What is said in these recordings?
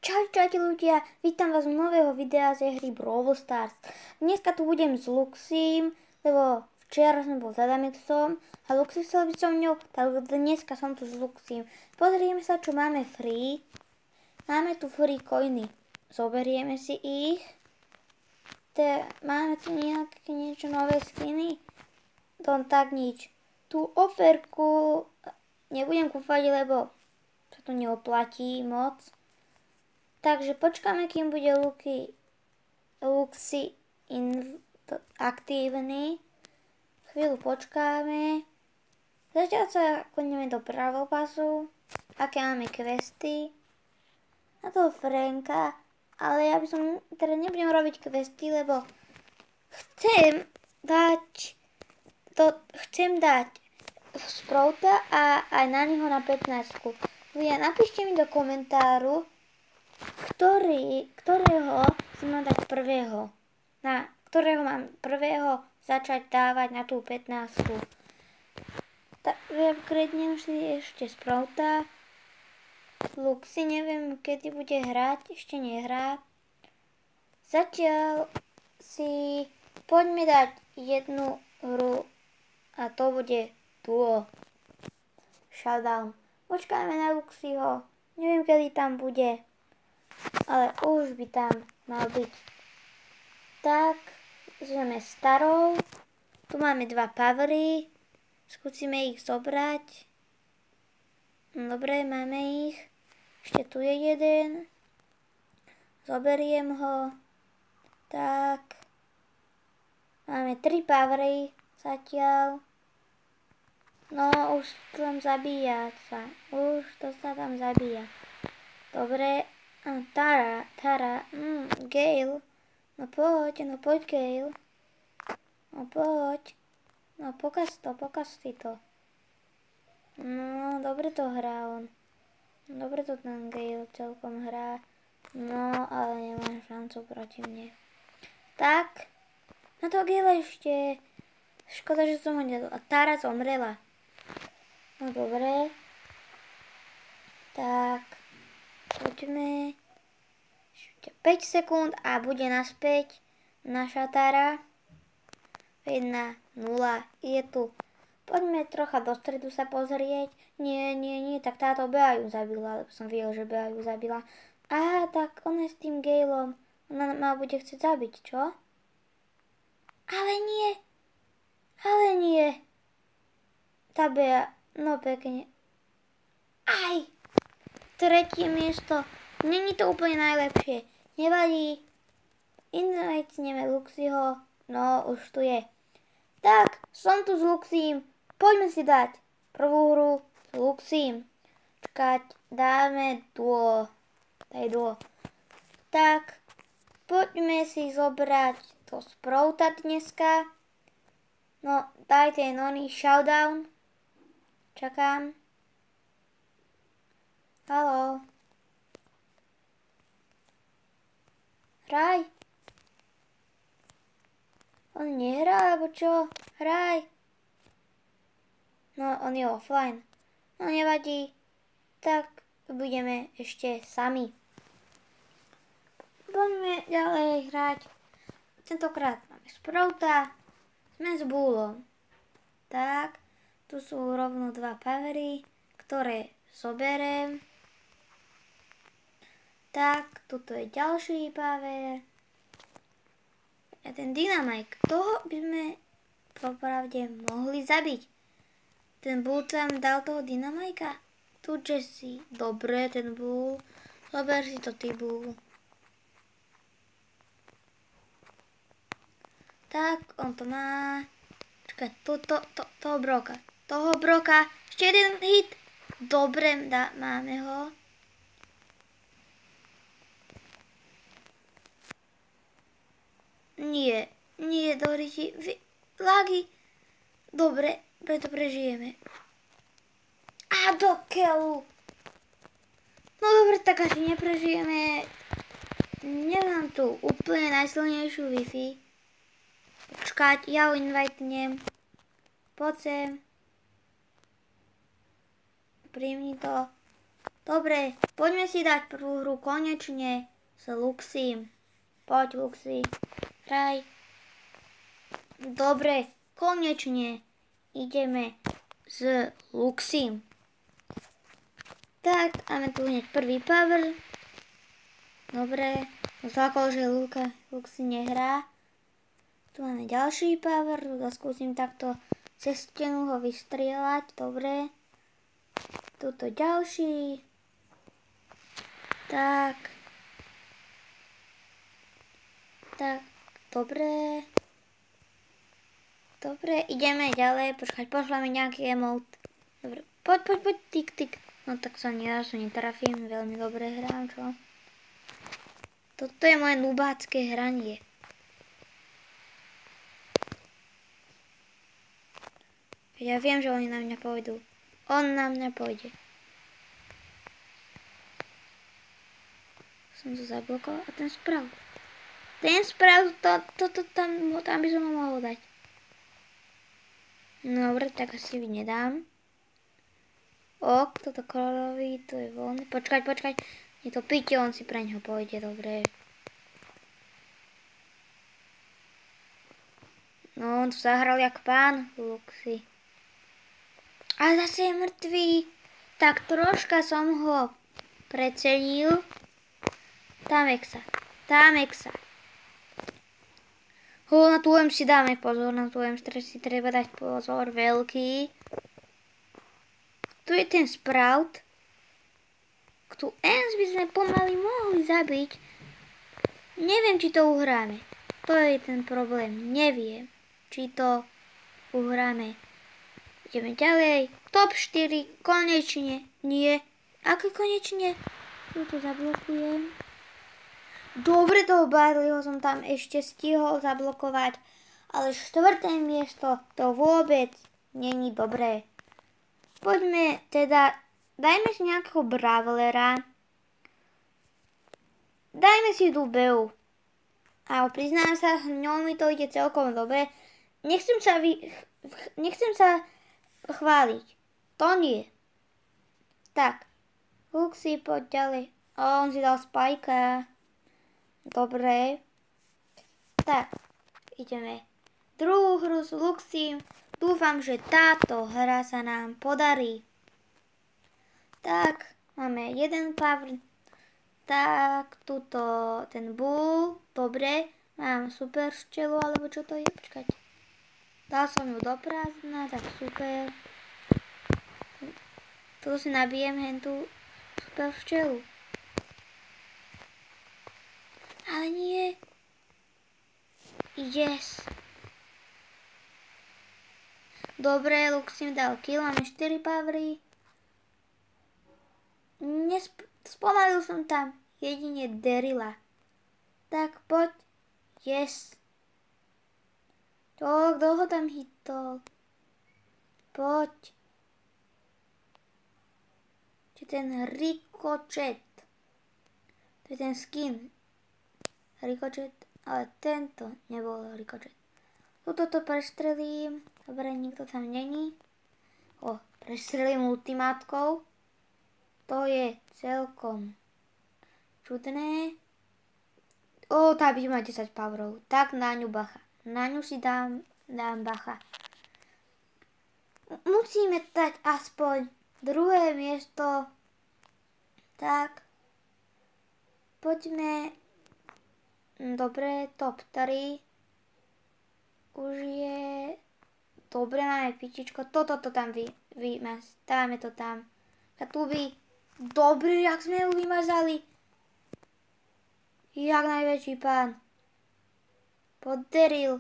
Čaute ľudia, vítam vás v nového videa z hry Brawl Stars. Dneska tu budem s Luxím, lebo včera som bol s Adamixom a Luxy chcel byť so mňou, tak dneska som tu s Luxím. Pozrieme sa, čo máme free. Máme tu free coiny, zoberieme si ich. Máme tu nejaké niečo nové skiny? Tak nič. Tú oferku nebudem kúpať, lebo sa to neoplatí moc. Takže počkáme, kým bude Luxy aktívny. Chvíľu počkáme. Zatiaľ sa kloníme do pravopasu. Aké máme questy. Na toho Franka. Ale ja by som teda nebudem robiť questy, lebo chcem dať Sprouta a aj na neho na 15. Napíšte mi do komentáru, ktorého si mám dať prvého. Na ktorého mám prvého začať dávať na tú 15. Tak upgradnem si ešte Sprouta. Luxy neviem, kedy bude hrať, ešte nehrá. Zatiaľ si poďme dať jednu hru a to bude duo. Showdown. Počkáme na Luxyho. Neviem, kedy tam bude. Ale už by tam mal byť. Tak, sme starou. Tu máme 2 powery. Skúsime ich zobrať. Dobre, máme ich. Ešte tu je jeden. Zoberiem ho. Tak. Máme 3 powery zatiaľ. No, už tam zabíja sa. Už to sa tam zabíja. Dobre. Tara, Gale, no poď Gale, no poď, no pokaz si to, no dobre to hrá on, dobre to ten Gale celkom hrá, no ale nemá šancu proti mne. Tak, na to Gale ešte, škoda, že som ho nedal, a Tara zomrela, no dobre, tak. Poďme. 5 sekúnd a bude naspäť naša Tara. 1-0 je tu. Poďme trocha do stredu sa pozrieť. Nie, tak táto Bea ju zabila, lebo som videl, že Bea ju zabila. Á, tak ona s tým Galeom. Ona ma bude chcieť zabiť, čo? Ale nie. Tá Bea, no pekne. Aj! 3. miesto. Není to úplne najlepšie. Nevadí. Invajcneme Luxyho. No, už tu je. Tak, som tu s Luxím. Poďme si dať prvú hru s Luxím. Čakať, dáme duo. Daj duo. Tak, poďme si zobrať to Sprouta dneska. No, daj ten oný showdown. Čakám. Haló. Hraj. On nehrá, alebo čo? Hraj. No, on je offline. No, nevadí. Tak, budeme ešte sami. Poďme ďalej hrať. Tentokrát máme Sprouta. Sme s Bullom. Tak, tu sú rovno 2 powery, ktoré zoberiem. Tak, tuto je ďalší power. A ten Dynamite, toho by sme popravde mohli zabiť. Ten Bull tam dal toho Dynamajka. Tu Jessie. Dobre, ten Bull. Zober si to, ty Bull. Tak, on to má. Čakaj, toho Broka. Toho Broka. Ešte jeden hit. Dobre, máme ho. Nie, dohryti. Lagy. Dobre, preto prežijeme. A do keľu. No dobre, tak asi neprežijeme. Nemám tu úplne najsilnejšiu Wi-Fi. Počkať, ja ho invitnem. Poď sem. Príjmi to. Dobre, poďme si dať prvú hru konečne s Luxím. Poď, Luxi, hraj. Dobre, konečne ideme s Luxím. Tak, máme tu hneď prvý power. Dobre, zlákol, že Luxi nehrá. Tu máme ďalší power, skúsim takto cez stenu ho vystrieľať, dobre. Tuto ďalší. Tak, dobre. Dobre, ideme ďalej, počkať, pošleme nejaký emote. Dobre, poď, tik. No tak sa netrafím, veľmi dobre hrám, čo? Toto je moje nubácké hranie. Ja viem, že oni na mňa pôjdu. On na mňa pôjde. Som to zablokoval. A ten sprav. Tam by som ho mohol dať. Dobre, tak asi nedám. Toto kolorový, to je voľné. Počkať. Je to Pite, on si pre ňoho pôjde, dobre. No, on tu zahral jak pán Luxi. A zase je mŕtvý. Tak troška som ho precenil. Tamexa. Na tú M si dáme pozor, na tú M si treba dať pozor, veľký. Tu je ten Sprout. Tu Ems by sme pomaly mohli zabiť. Neviem, či to uhráme. To je ten problém. Neviem, či to uhráme. Ideme ďalej. Top 4. Konečne. Nie. Ako konečne? Tu to zablokujem. Dobre, toho Barleyho som tam ešte stihol zablokovať. Ale 4. miesto to vôbec není dobré. Poďme teda, dajme si nejakého Brawlera. Dajme si Dubeu. A priznám sa, ňou mi to ide celkom dobre. Nechcem sa chváliť. To nie. Tak. Luxi, poď ďalej. On si dal Spajka. Dobre. Tak. Ideme. Druhú hru s Luxim. Dúfam, že táto hra sa nám podarí. Tak. Máme jeden power. Tak. Tuto ten bull. Dobre. Mám super včelu, alebo čo to je? Počkať. Dal som ju do prázdna, tak super. Tu si nabijem hentu super včelu. Ale nie. Yes. Dobre, Luxim dal kill, máme 4 powery. Spomalil som tam jedine Daryla. Tak poď. Yes. Kto ho tam hitol? Poď. Či ten Ricochet. To je ten skin. Ricochet, ale tento nebol Ricochet. Tuto to prestrelím. Dobre, nikto tam není. Prestrelím ultimátkou. To je celkom čudné. Tá by má 10 powerov. Tak na ňu bacha. Na ňu si dám bacha. Musíme dať aspoň druhé miesto. Tak. Poďme. Dobre, top 3. Už je. Dobre, máme pičičko. Toto tam dávame to tam. A tu by. Dobre, jak sme ju vymazali. Jak najväčší pán. Podaril.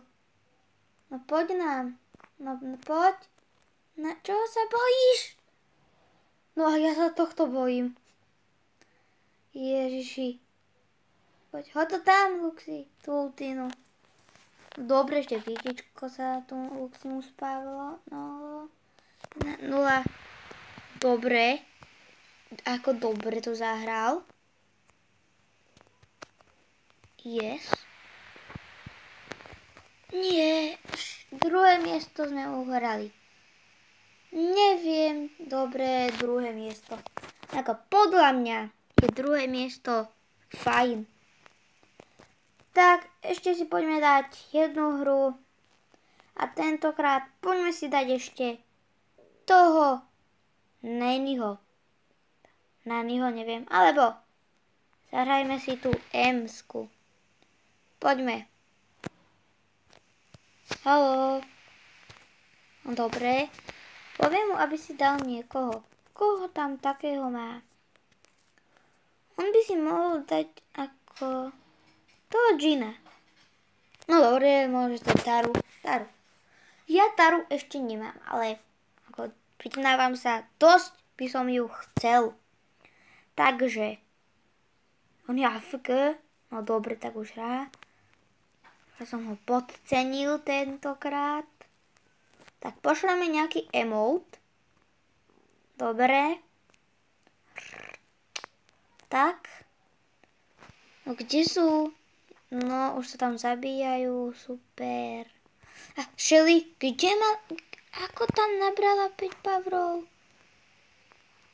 No poď nám. No poď. Na čo sa bojíš? No a ja sa tohto bojím. Ježiši. Poď, hoď to tam, Luxi. Tú ultinu. Dobre, ešte pietičko sa tu Luximu spávilo. No. 0. Dobre. Ako dobre to zahral. Yes. Nie, druhé miesto sme uhrali. Neviem, dobre, druhé miesto. Ako podľa mňa je druhé miesto fajn. Tak, ešte si poďme dať jednu hru. A tentokrát poďme si dať ešte toho Nanyho. Nanyho neviem. Alebo zahrajme si tú M-sku. Poďme. Haló. Dobre. Poviem mu, aby si dal niekoho. Koho tam takého má? On by si mohol dať ako toho Gina. No dobre, môžeš dať Taru. Taru. Ja Taru ešte nemám, ale ako priznávam sa, dosť by som ju chcel. Takže on je AFK. No dobre, tak už hrá. Ja som ho podcenil tentokrát. Tak pošleme nejaký emote. Dobre. Tak. No kde sú? No, už sa tam zabíjajú. Super. A Shelly, kde ma... Ako tam nabrala 5 powerov?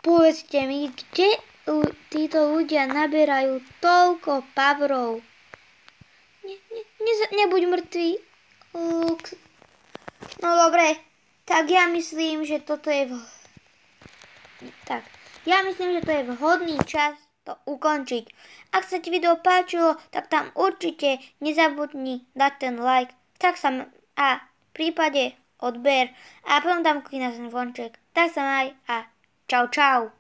Povedzte mi, kde títo ľudia naberajú toľko powerov? Nebuď mŕtvý. No dobre, tak ja myslím, že toto je vhodný čas to ukončiť. Ak sa ti video páčilo, tak tam určite nezabudni dať ten like, a v prípade odber a potom tam klikni na ten zvonček. Tak sa maj a čau čau.